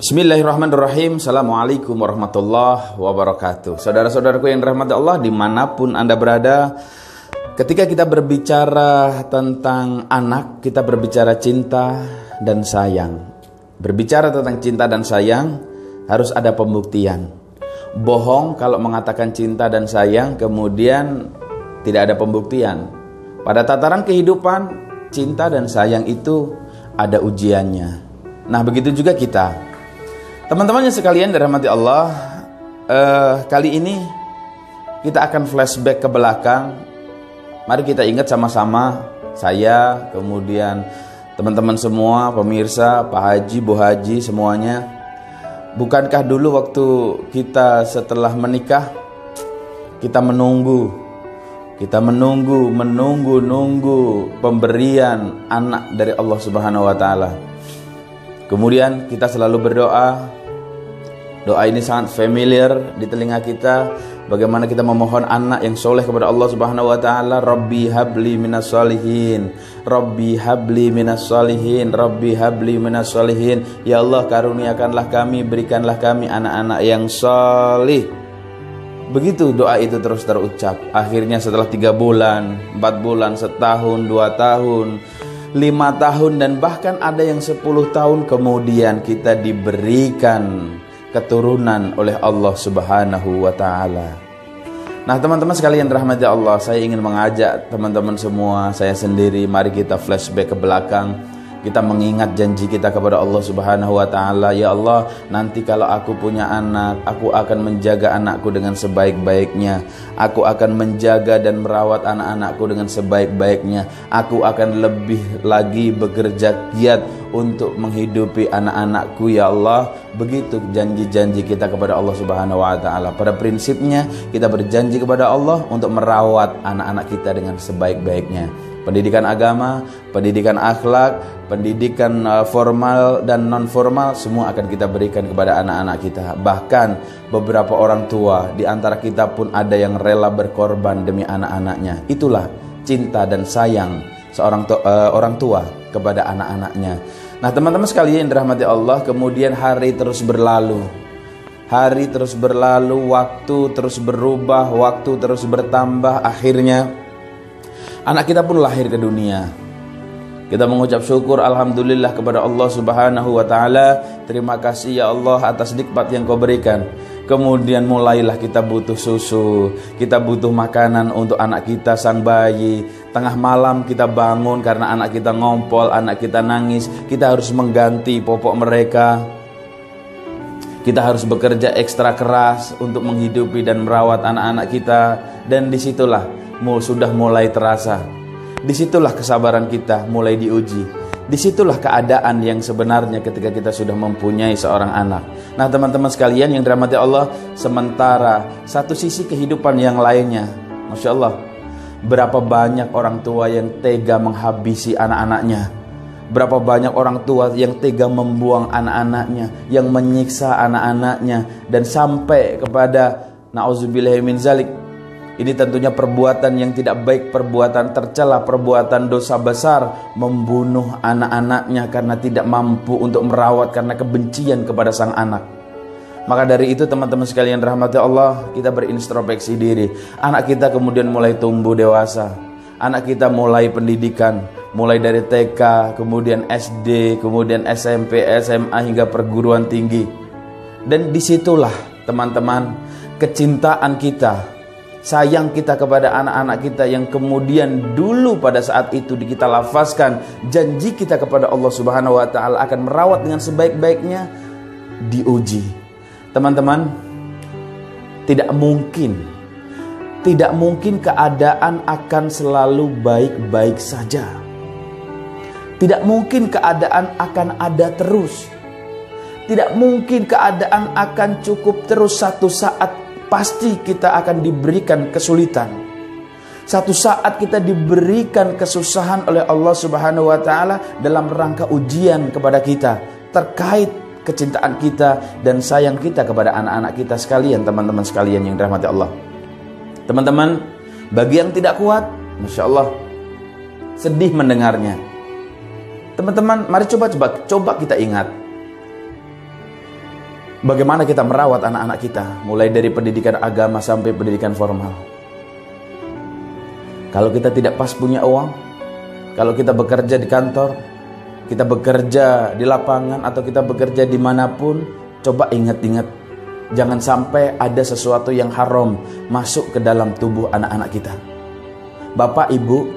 Bismillahirrahmanirrahim. Assalamualaikum warahmatullahi wabarakatuh. Saudara-saudaraku yang dirahmati Allah dimanapun Anda berada, ketika kita berbicara tentang anak, kita berbicara cinta dan sayang. Berbicara tentang cinta dan sayang harus ada pembuktian. Bohong kalau mengatakan cinta dan sayang kemudian tidak ada pembuktian. Pada tataran kehidupan, cinta dan sayang itu ada ujiannya. Nah, begitu juga kita. Teman-teman yang sekalian dirahmati Allah, kali ini kita akan flashback ke belakang. Mari kita ingat sama-sama, saya, kemudian teman-teman semua, pemirsa, Pak Haji, Bu Haji, semuanya. Bukankah dulu waktu kita setelah menikah, kita menunggu pemberian anak dari Allah Subhanahu wa Ta'ala. Kemudian kita selalu berdoa. Doa ini sangat familiar di telinga kita. Bagaimana kita memohon anak yang soleh kepada Allah Subhanahu wa Ta'ala. Rabbi habli minas solihin, Rabbi habli minas solihin, Rabbi habli minas solihin. Ya Allah, karuniakanlah kami, berikanlah kami anak-anak yang soleh. Begitu doa itu terus terucap. Akhirnya setelah 3 bulan, 4 bulan, setahun, 2 tahun, 5 tahun, dan bahkan ada yang 10 tahun kemudian kita diberikan keturunan oleh Allah Subhanahu wa Ta'ala. Nah, teman-teman sekalian rahmati Allah, saya ingin mengajak teman-teman semua, saya sendiri, mari kita flashback ke belakang. Kita mengingat janji kita kepada Allah Subhanahu wa Ta'ala. Ya Allah, nanti kalau aku punya anak, aku akan menjaga anakku dengan sebaik-baiknya. Aku akan menjaga dan merawat anak-anakku dengan sebaik-baiknya. Aku akan lebih lagi bekerja giat untuk menghidupi anak-anakku, ya Allah. Begitu janji-janji kita kepada Allah Subhanahu wa Ta'ala. Pada prinsipnya kita berjanji kepada Allah untuk merawat anak-anak kita dengan sebaik-baiknya. Pendidikan agama, pendidikan akhlak, pendidikan formal dan non formal, semua akan kita berikan kepada anak-anak kita. Bahkan beberapa orang tua di antara kita pun ada yang rela berkorban demi anak-anaknya. Itulah cinta dan sayang seorang orang tua kepada anak-anaknya. Nah, teman-teman sekalian yang dirahmati Allah, kemudian hari terus berlalu. Hari terus berlalu, waktu terus berubah, waktu terus bertambah. Akhirnya anak kita pun lahir ke dunia. Kita mengucap syukur alhamdulillah kepada Allah Subhanahu wa Ta'ala. Terima kasih ya Allah atas nikmat yang Kau berikan. Kemudian mulailah kita butuh susu, kita butuh makanan untuk anak kita sang bayi. Tengah malam kita bangun karena anak kita ngompol, anak kita nangis. Kita harus mengganti popok mereka. Kita harus bekerja ekstra keras untuk menghidupi dan merawat anak-anak kita. Dan disitulah sudah mulai terasa. Disitulah kesabaran kita mulai diuji. Disitulah keadaan yang sebenarnya ketika kita sudah mempunyai seorang anak. Nah, teman-teman sekalian yang dirahmati Allah, sementara satu sisi kehidupan yang lainnya, Masya Allah, berapa banyak orang tua yang tega menghabisi anak-anaknya. Berapa banyak orang tua yang tega membuang anak-anaknya, yang menyiksa anak-anaknya, dan sampai kepada na'udzubillahi min zalik. Ini tentunya perbuatan yang tidak baik, perbuatan tercela, perbuatan dosa besar, membunuh anak-anaknya karena tidak mampu untuk merawat karena kebencian kepada sang anak. Maka dari itu teman-teman sekalian rahmati Allah, kita berintrospeksi diri. Anak kita kemudian mulai tumbuh dewasa. Anak kita mulai pendidikan, mulai dari TK, kemudian SD, kemudian SMP, SMA hingga perguruan tinggi. Dan disitulah teman-teman kecintaan kita, sayang kita kepada anak-anak kita yang kemudian dulu pada saat itu kita lafazkan janji kita kepada Allah Subhanahu wa Ta'ala akan merawat dengan sebaik-baiknya, diuji. Teman-teman, tidak mungkin keadaan akan selalu baik-baik saja. Tidak mungkin keadaan akan ada terus. Tidak mungkin keadaan akan cukup terus. Satu saat pasti kita akan diberikan kesulitan. Satu saat kita diberikan kesusahan oleh Allah Subhanahu wa Ta'ala dalam rangka ujian kepada kita terkait kecintaan kita dan sayang kita kepada anak-anak kita sekalian, teman-teman sekalian yang dirahmati Allah. Teman-teman, bagi yang tidak kuat, Masya Allah, sedih mendengarnya. Teman-teman, mari coba kita ingat. Bagaimana kita merawat anak-anak kita, mulai dari pendidikan agama sampai pendidikan formal. Kalau kita tidak pas punya uang, kalau kita bekerja di kantor, kita bekerja di lapangan, atau kita bekerja dimanapun, coba ingat-ingat, jangan sampai ada sesuatu yang haram masuk ke dalam tubuh anak-anak kita. Bapak, ibu,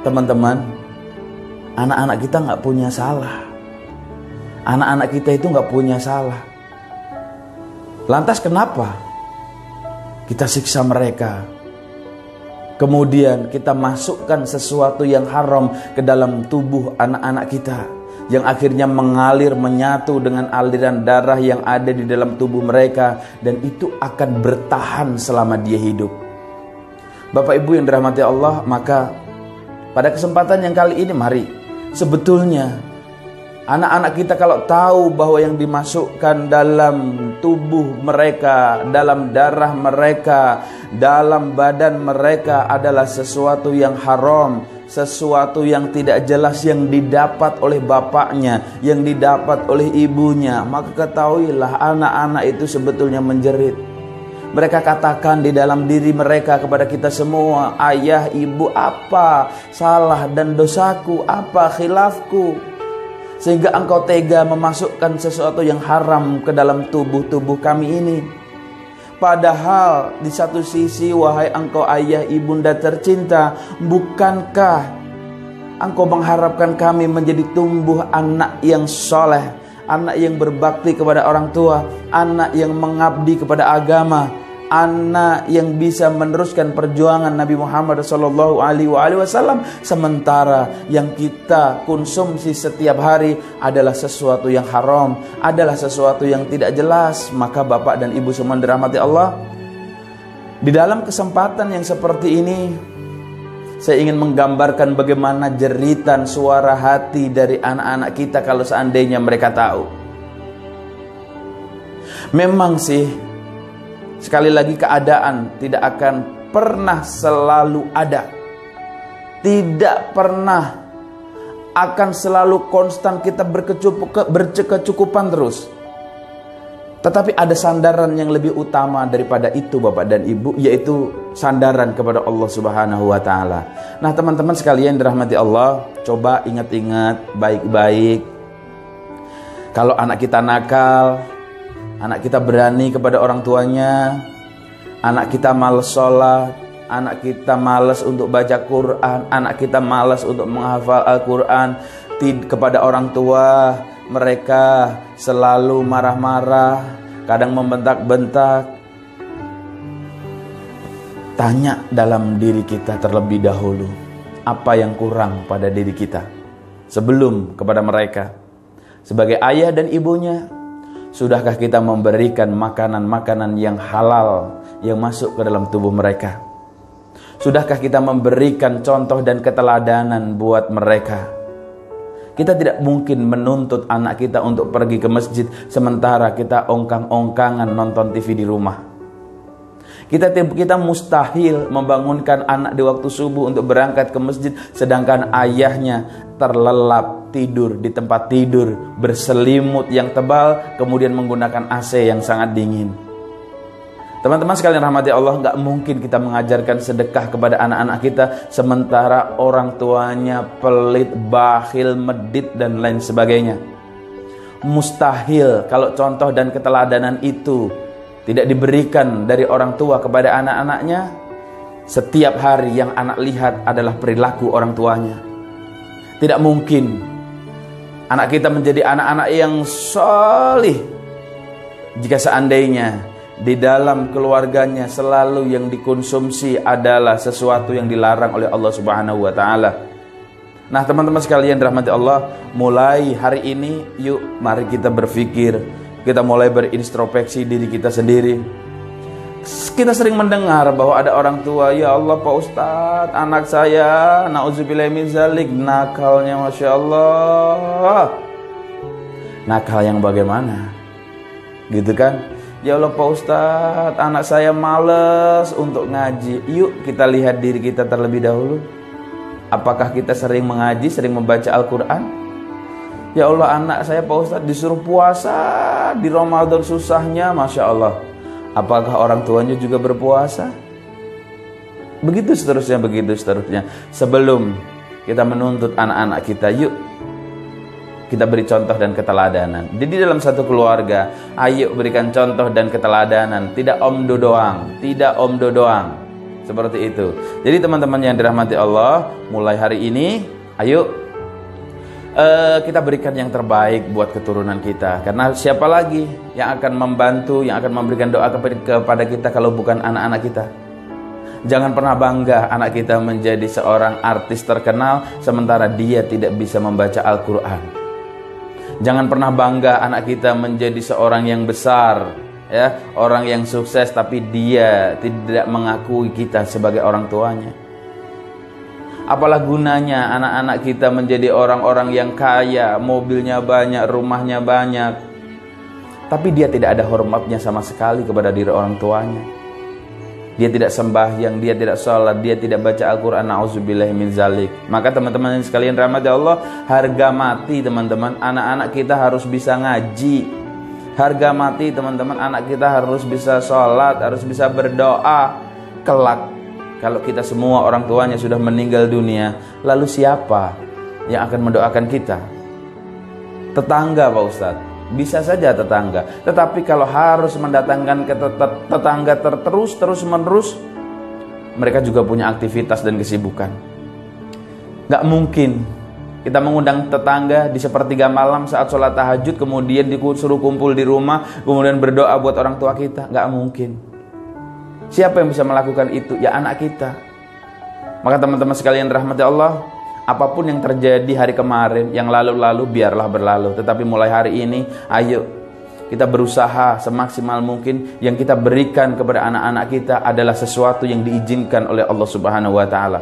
teman-teman, anak-anak kita nggak punya salah. Anak-anak kita itu nggak punya salah. Lantas kenapa kita siksa mereka? Kemudian kita masukkan sesuatu yang haram ke dalam tubuh anak-anak kita, yang akhirnya mengalir menyatu dengan aliran darah yang ada di dalam tubuh mereka, dan itu akan bertahan selama dia hidup. Bapak Ibu yang dirahmati Allah, maka pada kesempatan yang kali ini, mari, sebetulnya anak-anak kita kalau tahu bahwa yang dimasukkan dalam tubuh mereka, dalam darah mereka, dalam badan mereka adalah sesuatu yang haram, sesuatu yang tidak jelas yang didapat oleh bapaknya, yang didapat oleh ibunya, maka ketahuilah anak-anak itu sebetulnya menjerit. Mereka katakan di dalam diri mereka kepada kita semua, ayah, ibu, apa salah dan dosaku, apa khilafku, sehingga engkau tega memasukkan sesuatu yang haram ke dalam tubuh kami ini. Padahal di satu sisi, wahai engkau ayah ibunda tercinta, bukankah engkau mengharapkan kami menjadi tumbuh anak yang soleh, anak yang berbakti kepada orang tua, anak yang mengabdi kepada agama, anak yang bisa meneruskan perjuangan Nabi Muhammad SAW, sementara yang kita konsumsi setiap hari adalah sesuatu yang haram, adalah sesuatu yang tidak jelas. Maka Bapak dan Ibu semua dirahmati Allah, di dalam kesempatan yang seperti ini, saya ingin menggambarkan bagaimana jeritan suara hati dari anak-anak kita kalau seandainya mereka tahu. Memang sih, sekali lagi, keadaan tidak akan pernah selalu ada. Tidak pernah akan selalu konstan kita berkecukupan terus. Tetapi ada sandaran yang lebih utama daripada itu Bapak dan Ibu, yaitu sandaran kepada Allah Subhanahu wa Ta'ala. Nah teman-teman sekalian dirahmati Allah, coba ingat-ingat baik-baik. Kalau anak kita nakal, anak kita berani kepada orang tuanya, anak kita malas sholat, anak kita malas untuk baca Quran, anak kita malas untuk menghafal Al-Quran, kepada orang tua mereka selalu marah-marah, kadang membentak-bentak. Tanya dalam diri kita terlebih dahulu, apa yang kurang pada diri kita sebelum kepada mereka. Sebagai ayah dan ibunya, sudahkah kita memberikan makanan-makanan yang halal yang masuk ke dalam tubuh mereka? Sudahkah kita memberikan contoh dan keteladanan buat mereka? Kita tidak mungkin menuntut anak kita untuk pergi ke masjid sementara kita ongkang-ongkangan nonton TV di rumah. Kita mustahil membangunkan anak di waktu subuh untuk berangkat ke masjid sedangkan ayahnya terlelap tidur di tempat tidur berselimut yang tebal, kemudian menggunakan AC yang sangat dingin. Teman-teman sekalian rahmati Allah, nggak mungkin kita mengajarkan sedekah kepada anak-anak kita sementara orang tuanya pelit, bakhil, medit, dan lain sebagainya. Mustahil kalau contoh dan keteladanan itu tidak diberikan dari orang tua kepada anak-anaknya. Setiap hari yang anak lihat adalah perilaku orang tuanya. Tidak mungkin anak kita menjadi anak-anak yang solih jika seandainya di dalam keluarganya selalu yang dikonsumsi adalah sesuatu yang dilarang oleh Allah Subhanahu wa Ta'ala. Nah teman-teman sekalian dirahmati Allah, mulai hari ini yuk mari kita berpikir, kita mulai berintrospeksi diri kita sendiri. Kita sering mendengar bahwa ada orang tua, ya Allah Pak Ustadz, anak saya na'udzubillahi min zalik, nakalnya Masya Allah. Nakal yang bagaimana? Gitu kan? Ya Allah Pak Ustadz, anak saya males untuk ngaji. Yuk kita lihat diri kita terlebih dahulu. Apakah kita sering mengaji, sering membaca Al-Quran? Ya Allah, anak saya Pak Ustadz disuruh puasa di Ramadan susahnya, Masya Allah. Apakah orang tuanya juga berpuasa? Begitu seterusnya, begitu seterusnya. Sebelum kita menuntut anak-anak kita, yuk kita beri contoh dan keteladanan. Jadi dalam satu keluarga, ayo berikan contoh dan keteladanan. Tidak omdo doang, tidak omdo doang. Seperti itu. Jadi teman-teman yang dirahmati Allah, mulai hari ini, ayo kita berikan yang terbaik buat keturunan kita. Karena siapa lagi yang akan membantu, yang akan memberikan doa kepada kita kalau bukan anak-anak kita. Jangan pernah bangga anak kita menjadi seorang artis terkenal sementara dia tidak bisa membaca Al-Quran. Jangan pernah bangga anak kita menjadi seorang yang besar, ya, orang yang sukses, tapi dia tidak mengakui kita sebagai orang tuanya. Apalah gunanya anak-anak kita menjadi orang-orang yang kaya, mobilnya banyak, rumahnya banyak, tapi dia tidak ada hormatnya sama sekali kepada diri orang tuanya. Dia tidak sembahyang, dia tidak sholat, dia tidak baca Al-Quran. Na'udzubillahi min zalik. Maka teman-teman sekalian rahmati Allah, harga mati teman-teman, anak-anak kita harus bisa ngaji. Harga mati teman-teman, anak kita harus bisa sholat, harus bisa berdoa. Kelak kalau kita semua orang tuanya sudah meninggal dunia, lalu siapa yang akan mendoakan kita? Tetangga Pak Ustadz, bisa saja tetangga. Tetapi kalau harus mendatangkan ke tetangga terus menerus, mereka juga punya aktivitas dan kesibukan. Gak mungkin kita mengundang tetangga di sepertiga malam saat sholat tahajud, kemudian disuruh kumpul di rumah, kemudian berdoa buat orang tua kita. Gak mungkin. Siapa yang bisa melakukan itu? Ya anak kita. Maka teman-teman sekalian rahmati Allah, apapun yang terjadi hari kemarin, yang lalu-lalu biarlah berlalu. Tetapi mulai hari ini, ayo kita berusaha semaksimal mungkin yang kita berikan kepada anak-anak kita adalah sesuatu yang diizinkan oleh Allah Subhanahu wa taala.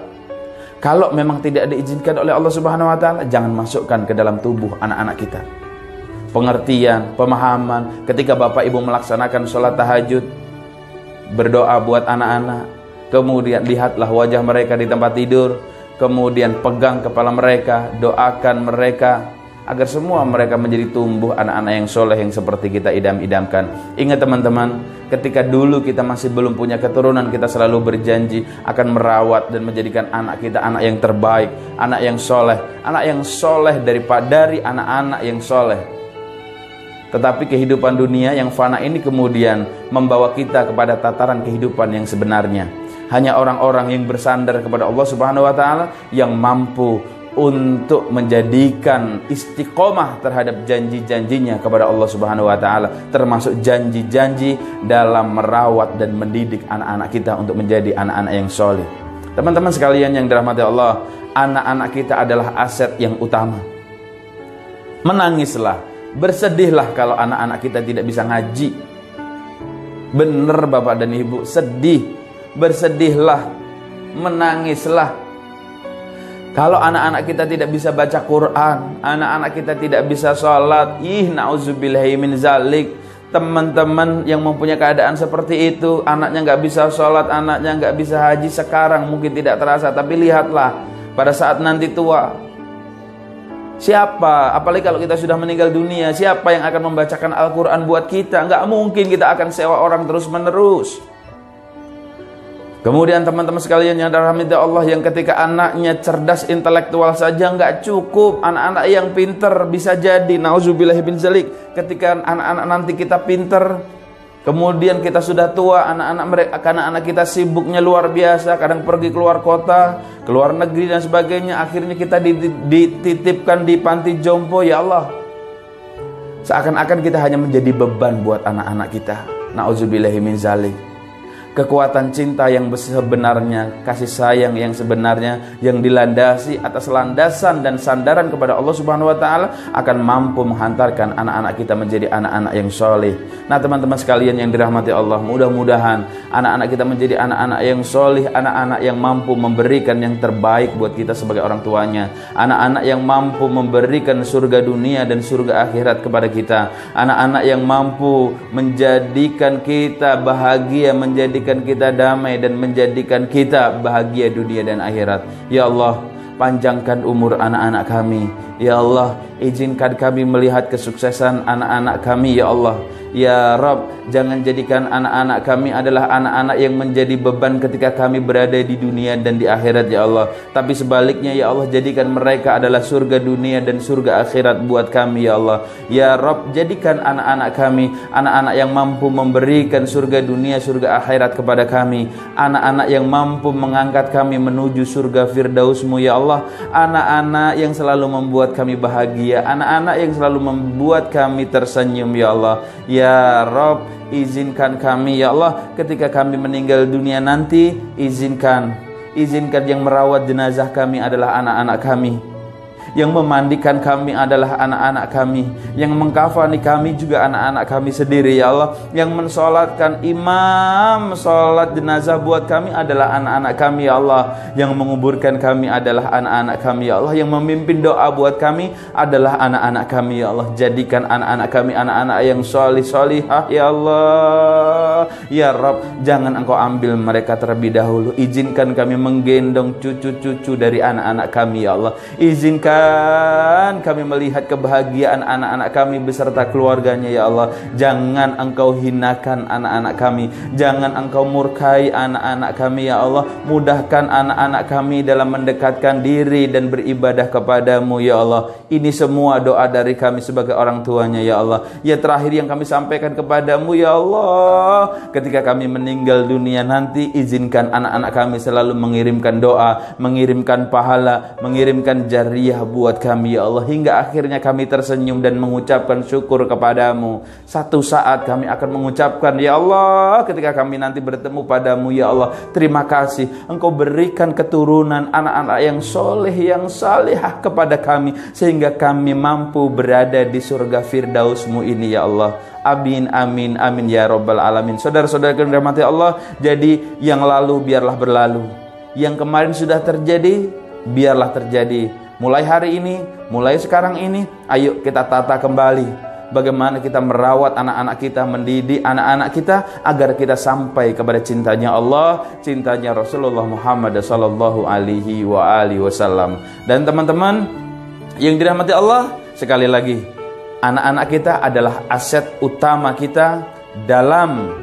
Kalau memang tidak diizinkan oleh Allah Subhanahu wa taala, jangan masukkan ke dalam tubuh anak-anak kita. Pengertian, pemahaman, ketika Bapak Ibu melaksanakan sholat tahajud, berdoa buat anak-anak, kemudian lihatlah wajah mereka di tempat tidur, kemudian pegang kepala mereka, doakan mereka agar semua mereka menjadi tumbuh anak-anak yang soleh yang seperti kita idam-idamkan. Ingat teman-teman, ketika dulu kita masih belum punya keturunan, kita selalu berjanji akan merawat dan menjadikan anak kita anak yang terbaik, anak yang soleh dari anak-anak yang soleh. Tetapi kehidupan dunia yang fana ini kemudian membawa kita kepada tataran kehidupan yang sebenarnya. Hanya orang-orang yang bersandar kepada Allah Subhanahu wa taala yang mampu untuk menjadikan istiqomah terhadap janji-janjinya kepada Allah Subhanahu wa taala, termasuk janji-janji dalam merawat dan mendidik anak-anak kita untuk menjadi anak-anak yang soleh. Teman-teman sekalian yang dirahmati Allah, anak-anak kita adalah aset yang utama. Menangislah, bersedihlah kalau anak-anak kita tidak bisa ngaji. Bener Bapak dan Ibu, sedih, bersedihlah, menangislah kalau anak-anak kita tidak bisa baca Quran, anak-anak kita tidak bisa sholat. Na'udzubillahi min zalik. Teman-teman yang mempunyai keadaan seperti itu, anaknya nggak bisa sholat, anaknya nggak bisa haji, sekarang mungkin tidak terasa, tapi lihatlah pada saat nanti tua, siapa, apalagi kalau kita sudah meninggal dunia, siapa yang akan membacakan Al-Quran buat kita? Nggak mungkin kita akan sewa orang terus-menerus. Kemudian teman-teman sekalian yang dirahmati Allah, yang ketika anaknya cerdas intelektual saja nggak cukup, anak-anak yang pinter bisa jadi, na'udzubillahi min zalik, ketika anak-anak nanti kita pinter, kemudian kita sudah tua, anak-anak kita sibuknya luar biasa, kadang pergi keluar kota, keluar negeri dan sebagainya, akhirnya kita dititipkan di panti jompo. Ya Allah, seakan-akan kita hanya menjadi beban buat anak-anak kita. Na'udzubillahi min zalik. Kekuatan cinta yang sebenarnya, kasih sayang yang sebenarnya, yang dilandasi atas landasan dan sandaran kepada Allah Subhanahu wa taala, akan mampu menghantarkan anak-anak kita menjadi anak-anak yang soleh. Nah teman-teman sekalian yang dirahmati Allah, mudah-mudahan anak-anak kita menjadi anak-anak yang soleh, anak-anak yang mampu memberikan yang terbaik buat kita sebagai orang tuanya, anak-anak yang mampu memberikan surga dunia dan surga akhirat kepada kita, anak-anak yang mampu menjadikan kita bahagia, menjadikan kita damai, dan menjadikan kita bahagia dunia dan akhirat. Ya Allah, panjangkan umur anak-anak kami. Ya Allah, izinkan kami melihat kesuksesan anak-anak kami ya Allah. Ya Rabb, jangan jadikan anak-anak kami adalah anak-anak yang menjadi beban ketika kami berada di dunia dan di akhirat ya Allah. Tapi sebaliknya ya Allah, jadikan mereka adalah surga dunia dan surga akhirat buat kami ya Allah. Ya Rabb, jadikan anak-anak kami anak-anak yang mampu memberikan surga dunia, surga akhirat kepada kami. Anak-anak yang mampu mengangkat kami menuju surga firdaus-Mu ya Allah. Anak-anak yang selalu membuat kami bahagia, anak-anak yang selalu membuat kami tersenyum ya Allah. Ya Rabb, izinkan kami ya Allah ketika kami meninggal dunia nanti, izinkan yang merawat jenazah kami adalah anak-anak kami, yang memandikan kami adalah anak-anak kami, yang mengkafani kami juga anak-anak kami sendiri ya Allah, yang mensolatkan imam solat jenazah buat kami adalah anak-anak kami ya Allah, yang menguburkan kami adalah anak-anak kami ya Allah, yang memimpin doa buat kami adalah anak-anak kami ya Allah. Jadikan anak-anak kami anak-anak yang solih-solihah ya Allah. Ya Rabb, jangan Engkau ambil mereka terlebih dahulu. Izinkan kami menggendong cucu-cucu dari anak-anak kami ya Allah. Izinkan kami melihat kebahagiaan anak-anak kami beserta keluarganya ya Allah. Jangan Engkau hinakan anak-anak kami, jangan Engkau murkai anak-anak kami ya Allah. Mudahkan anak-anak kami dalam mendekatkan diri dan beribadah kepadamu ya Allah. Ini semua doa dari kami sebagai orang tuanya ya Allah. Ya terakhir yang kami sampaikan kepadamu ya Allah, ketika kami meninggal dunia nanti, izinkan anak-anak kami selalu mengirimkan doa, mengirimkan pahala, mengirimkan jariah buat kami ya Allah, hingga akhirnya kami tersenyum dan mengucapkan syukur kepadamu. Satu saat kami akan mengucapkan ya Allah, ketika kami nanti bertemu padamu ya Allah, terima kasih Engkau berikan keturunan anak-anak yang soleh, yang salihah kepada kami, sehingga kami mampu berada di surga firdaus-Mu ini ya Allah. Amin, amin, amin ya Rabbal alamin. Saudara-saudara yang dirahmati Allah, jadi yang lalu biarlah berlalu, yang kemarin sudah terjadi biarlah terjadi. Mulai hari ini, mulai sekarang ini, ayo kita tata kembali bagaimana kita merawat anak-anak kita, mendidik anak-anak kita agar kita sampai kepada cintanya Allah, cintanya Rasulullah Muhammad sallallahu alaihi wasallam. Dan teman-teman yang dirahmati Allah, sekali lagi, anak-anak kita adalah aset utama kita dalam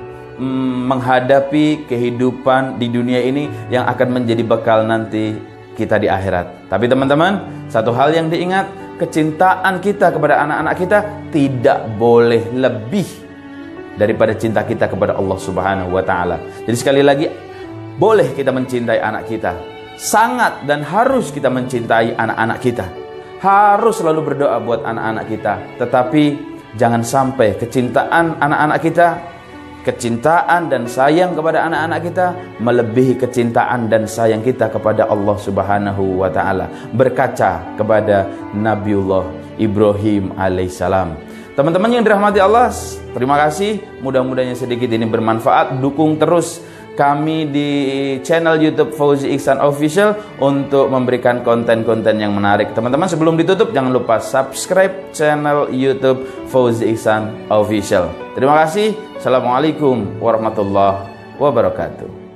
menghadapi kehidupan di dunia ini yang akan menjadi bekal nanti kita di akhirat. Tapi teman-teman, satu hal yang diingat, kecintaan kita kepada anak-anak kita tidak boleh lebih daripada cinta kita kepada Allah Subhanahu wa taala. Jadi sekali lagi, boleh kita mencintai anak kita, sangat dan harus kita mencintai anak-anak kita, harus selalu berdoa buat anak-anak kita. Tetapi jangan sampai kecintaan anak-anak kita, kecintaan dan sayang kepada anak-anak kita melebihi kecintaan dan sayang kita kepada Allah Subhanahu wa taala. Berkaca kepada Nabiullah Ibrahim alaihissalam. Teman-teman yang dirahmati Allah, terima kasih. Mudah-mudahan sedikit ini bermanfaat. Dukung terus kami di channel YouTube Fauzi Ihsan Official untuk memberikan konten-konten yang menarik. Teman-teman, sebelum ditutup jangan lupa subscribe channel YouTube Fauzi Ihsan Official. Terima kasih. Assalamualaikum warahmatullahi wabarakatuh.